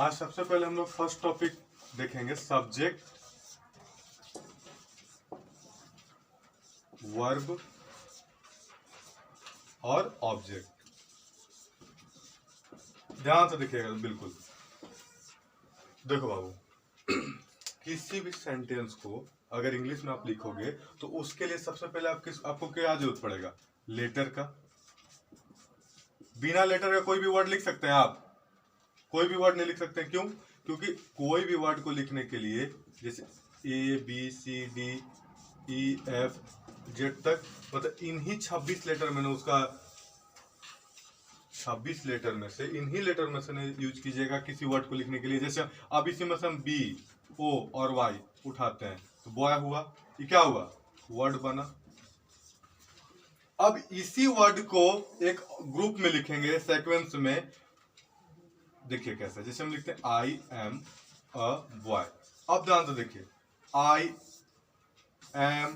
आज सबसे पहले हम लोग फर्स्ट टॉपिक देखेंगे सब्जेक्ट, वर्ब और ऑब्जेक्ट। ध्यान से देखिएगा बिल्कुल। देखो बाबू, किसी भी सेंटेंस को अगर इंग्लिश में आप लिखोगे तो उसके लिए सबसे पहले आपको क्या जरूरत पड़ेगा? लेटर का। बिना लेटर का कोई भी वर्ड लिख सकते हैं आप? कोई भी वर्ड नहीं लिख सकते। क्यों? क्योंकि कोई भी वर्ड को लिखने के लिए जैसे ABCDEF जेड तक, मतलब इन्हीं 26 लेटर में उसका 26 लेटर में से इन्हीं लेटर में से यूज कीजिएगा किसी वर्ड को लिखने के लिए। जैसे अब इसी में से हम B, O और Y उठाते हैं तो बॉय हुआ, ये क्या हुआ? वर्ड बना। अब इसी वर्ड को एक ग्रुप में लिखेंगे सीक्वेंस में। देखिए कैसे, जैसे हम लिखते हैं I am a boy। अब ध्यान से देखिए, I am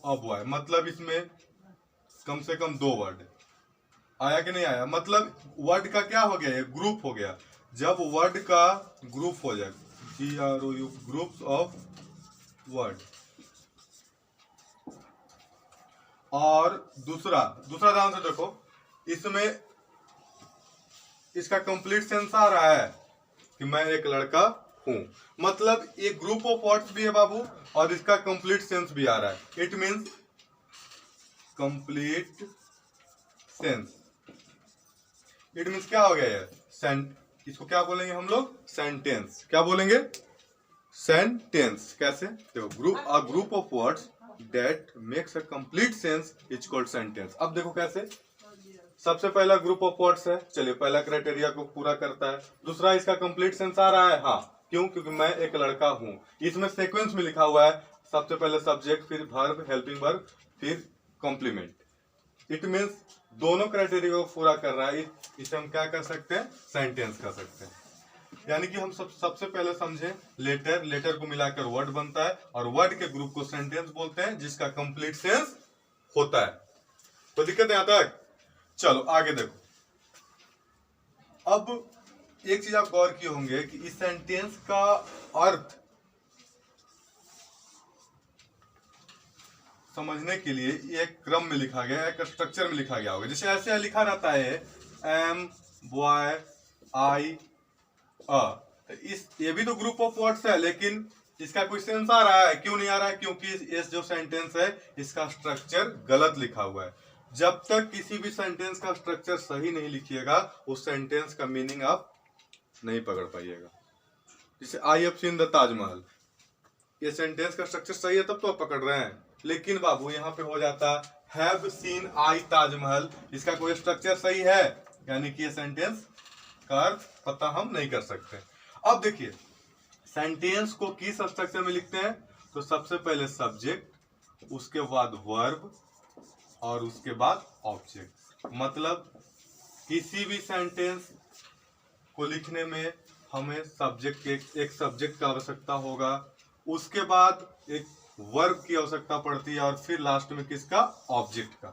a boy मतलब इसमें कम से कम 2 वर्ड आया कि नहीं आया? मतलब वर्ड का क्या हो गया? ग्रुप हो गया। जब वर्ड का ग्रुप हो जाए, GROU, ग्रुप्स ऑफ वर्ड। और दूसरा ध्यान से देखो, इसमें इसका कंप्लीट सेंस आ रहा है कि मैं एक लड़का हूं, मतलब एक ग्रुप ऑफ वर्ड्स भी है बाबू और इसका कंप्लीट सेंस भी आ रहा है। It means complete sense. It means क्या हो गया ये? इसको क्या बोलेंगे हम लोग? सेंटेंस। क्या बोलेंगे? सेंटेंस। कैसे? देखो, a group of words that makes a complete sense is called sentence. अब देखो कैसे, सबसे पहला ग्रुप ऑफ वर्ड्स है, चलिए पहला क्राइटेरिया को पूरा करता है। दूसरा, इसका कंप्लीट सेंस आ रहा है। हाँ, क्यों? क्योंकि मैं एक लड़का हूं। इसमें सीक्वेंस में लिखा हुआ है, सबसे पहले सब्जेक्ट, फिर वर्ब, हेल्पिंग वर्ब, फिर कॉम्प्लीमेंट। इट मींस दोनों क्राइटेरिया को पूरा कर रहा है। इसे हम क्या कर सकते हैं? सेंटेंस कर सकते हैं। यानी कि हम सबसे पहले समझे, लेटर को मिलाकर वर्ड बनता है और वर्ड के ग्रुप को सेंटेंस बोलते हैं जिसका कंप्लीट सेंस होता है। तो दिक्कत है यहां तक? चलो आगे देखो। अब एक चीज आप गौर किए होंगे कि इस सेंटेंस का अर्थ समझने के लिए एक क्रम में लिखा गया, एक स्ट्रक्चर में लिखा गया होगा। जैसे ऐसे लिखा रहता है एम, बॉय, आई, अ। ये भी तो ग्रुप ऑफ वर्ड्स है, लेकिन इसका कोई सेंस आ रहा है? क्यों नहीं आ रहा है? क्योंकि इस जो सेंटेंस है इसका स्ट्रक्चर गलत लिखा हुआ है। जब तक किसी भी सेंटेंस का स्ट्रक्चर सही नहीं लिखिएगा, उस सेंटेंस का मीनिंग आप नहीं पकड़ पाइएगा। जैसे I have seen the Taj Mahal, ये सेंटेंस का स्ट्रक्चर सही है तब तो आप पकड़ रहे हैं। लेकिन बाबू यहाँ पे हो जाता हैव सीन आई ताजमहल, इसका कोई स्ट्रक्चर सही है, यानी कि ये सेंटेंस का अर्थ पता हम नहीं कर सकते। अब देखिए, सेंटेंस को किस स्ट्रक्चर में लिखते हैं? तो सबसे पहले सब्जेक्ट, उसके बाद वर्ब और उसके बाद ऑब्जेक्ट। मतलब किसी भी सेंटेंस को लिखने में हमें सब्जेक्ट के एक सब्जेक्ट का आवश्यकता होगा, उसके बाद एक वर्ब की आवश्यकता पड़ती है और फिर लास्ट में किसका? ऑब्जेक्ट का।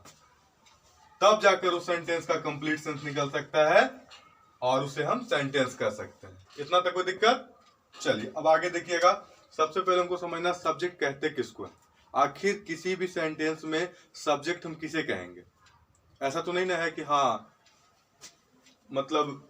तब जाकर उस सेंटेंस का कंप्लीट सेंस निकल सकता है और उसे हम सेंटेंस कर सकते हैं। इतना तक कोई दिक्कत? चलिए अब आगे देखिएगा। सबसे पहले हमको समझना सब्जेक्ट कहते किसको है। आखिर किसी भी सेंटेंस में सब्जेक्ट हम किसे कहेंगे? ऐसा तो नहीं ना है कि हाँ, मतलब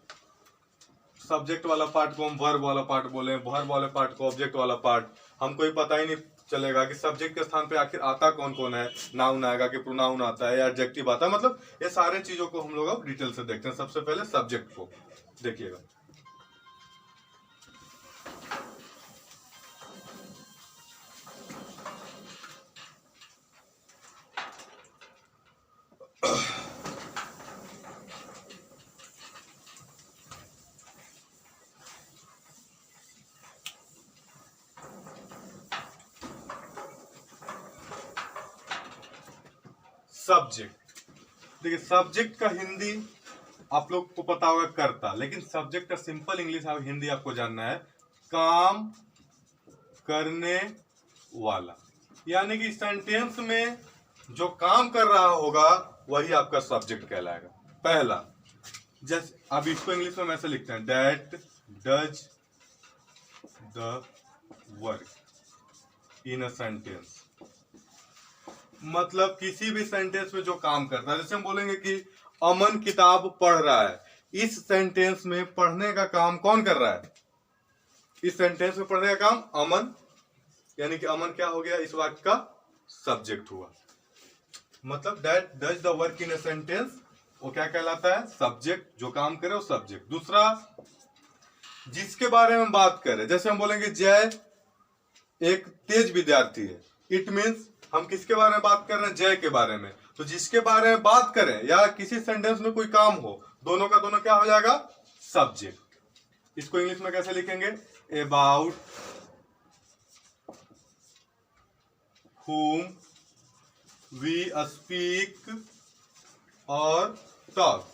सब्जेक्ट वाला पार्ट को हम वर्ब वाला पार्ट बोले, वर्ब वाले पार्ट को ऑब्जेक्ट वाला पार्ट। हमको ही पता ही नहीं चलेगा कि सब्जेक्ट के स्थान पे आखिर आता कौन कौन है। नाउन आएगा कि प्रोनाउन आता है या एडजेक्टिव आता है, मतलब ये सारे चीजों को हम लोग अब डिटेल से देखते हैं। सबसे पहले सब्जेक्ट को देखिएगा। सब्जेक्ट, देखिए सब्जेक्ट का हिंदी आप लोग को पता होगा कर्ता, लेकिन सब्जेक्ट का सिंपल इंग्लिश हिंदी आपको जानना है काम करने वाला। यानी कि सेंटेंस में जो काम कर रहा होगा वही आपका सब्जेक्ट कहलाएगा। पहला, जैसे अब इसको इंग्लिश में ऐसे लिखते हैं, that does the work in a sentence. मतलब किसी भी सेंटेंस में जो काम करता है, जैसे हम बोलेंगे कि अमन किताब पढ़ रहा है, इस सेंटेंस में पढ़ने का काम कौन कर रहा है? इस सेंटेंस में पढ़ने का काम अमन, यानी कि अमन क्या हो गया? इस वाक्य का सब्जेक्ट हुआ। मतलब that does the work in a sentence, वो क्या कहलाता है? सब्जेक्ट। जो काम करे वो सब्जेक्ट। दूसरा, जिसके बारे में बात करें, जैसे हम बोलेंगे जय एक तेज विद्यार्थी है, इट मीन्स हम किसके बारे में बात कर रहे हैं? जय के बारे में। तो जिसके बारे में बात करें या किसी सेंटेंस में कोई काम हो, दोनों का दोनों क्या हो जाएगा? सब्जेक्ट। इसको इंग्लिश में कैसे लिखेंगे? अबाउट whom we speak और टॉक।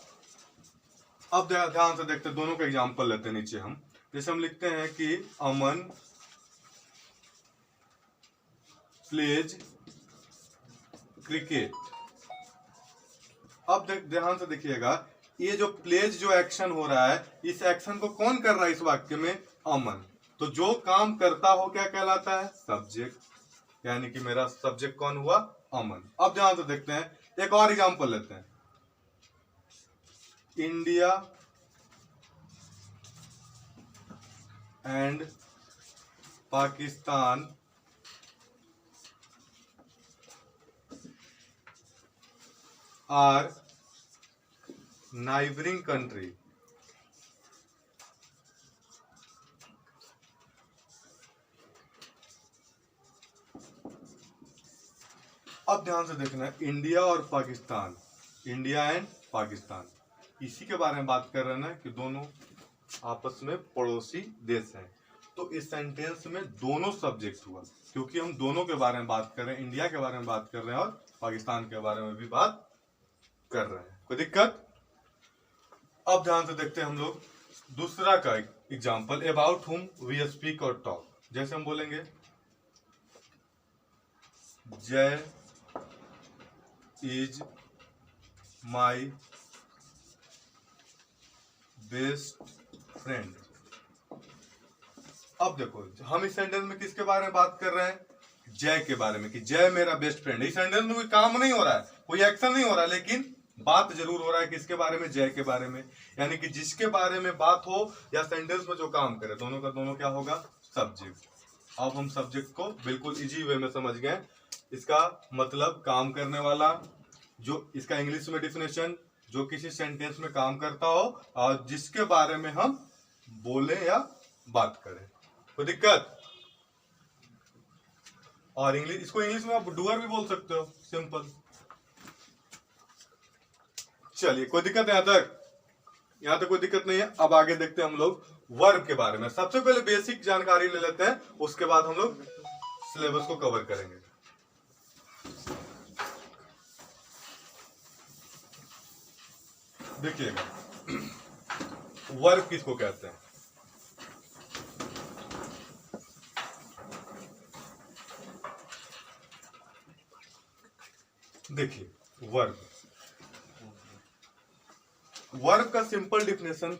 अब ध्यान से देखते हैं, दोनों का एग्जांपल लेते हैं नीचे हम। जैसे हम लिखते हैं कि अमन प्लेज क्रिकेट। अब ध्यान से देखिएगा, ये जो प्लेज जो एक्शन हो रहा है, इस एक्शन को कौन कर रहा है इस वाक्य में? अमन। तो जो काम करता हो क्या कहलाता है? सब्जेक्ट। यानी कि मेरा सब्जेक्ट कौन हुआ? अमन। अब ध्यान से देखते हैं, एक और एग्जांपल लेते हैं। India and Pakistan are neighbouring country. अब ध्यान से देखना है, इंडिया और पाकिस्तान, इंडिया एंड पाकिस्तान, इसी के बारे में बात कर रहे हैं ना कि दोनों आपस में पड़ोसी देश हैं। तो इस सेंटेंस में दोनों सब्जेक्ट हुआ, क्योंकि हम दोनों के बारे में बात कर रहे हैं, इंडिया के बारे में बात कर रहे हैं और पाकिस्तान के बारे में भी बात कर रहे हैं। कोई दिक्कत? अब ध्यान से देखते हैं हम लोग दूसरा का example, about whom we speak और टॉक। जैसे हम बोलेंगे जय इज माई बेस्ट फ्रेंड। अब देखो, हम इस सेंटेंस में किसके बारे में बात कर रहे हैं? जय के बारे में, कि जय मेरा बेस्ट फ्रेंड। इस सेंटेंस में कोई काम नहीं हो रहा है, कोई एक्शन नहीं हो रहा है, लेकिन बात जरूर हो रहा है किसके बारे में? जय के बारे में। यानी कि जिसके बारे में बात हो या सेंटेंस में जो काम करे, दोनों का दोनों क्या होगा? सब्जेक्ट। अब हम सब्जेक्ट को बिल्कुल इजी वे में समझ गए। इसका मतलब काम करने वाला, जो इसका इंग्लिश में डिफिनेशन, जो किसी सेंटेंस में काम करता हो और जिसके बारे में हम बोले या बात करें। कोई दिक्कत? और इंग्लिश, इसको इंग्लिश में आप डूअर भी बोल सकते हो, सिंपल। चलिए, कोई दिक्कत है यहां तक? यहां तक कोई दिक्कत नहीं है। अब आगे देखते हैं हम लोग वर्ब के बारे में। सबसे पहले बेसिक जानकारी ले लेते हैं, उसके बाद हम लोग सिलेबस को कवर करेंगे। देखिएगा, वर्ब किसको कहते हैं? देखिए, वर्ब का सिंपल डिफिनेशन,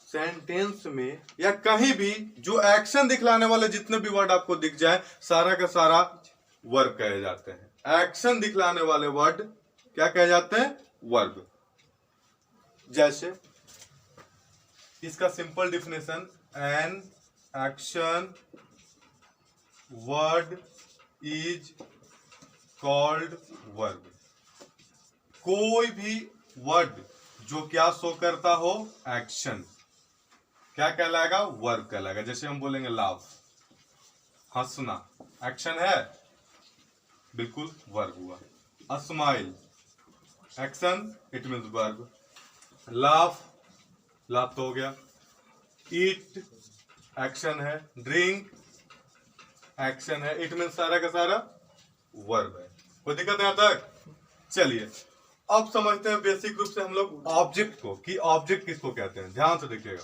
सेंटेंस में या कहीं भी जो एक्शन दिखलाने वाले जितने भी वर्ड आपको दिख जाए, सारा का सारा वर्ब कहे जाते हैं। एक्शन दिखलाने वाले वर्ड क्या कहे जाते हैं? वर्ब। जैसे इसका simple definition, an action word is called verb. कोई भी वर्ड जो क्या शो करता हो? एक्शन, क्या कहलाएगा? वर्ब कहलाएगा। जैसे हम बोलेंगे लाफ, हंसना, एक्शन है, बिल्कुल वर्ब हुआ। Smile, action, it means verb. Laugh, laugh तो हो गया। ईट, एक्शन है। ड्रिंक, एक्शन है, इट मीन्स सारा का सारा वर्ब है। कोई दिक्कत है यहां तक? चलिए, अब समझते हैं बेसिक रूप से हम लोग ऑब्जेक्ट को, कि ऑब्जेक्ट किसको कहते हैं। ध्यान से देखिएगा,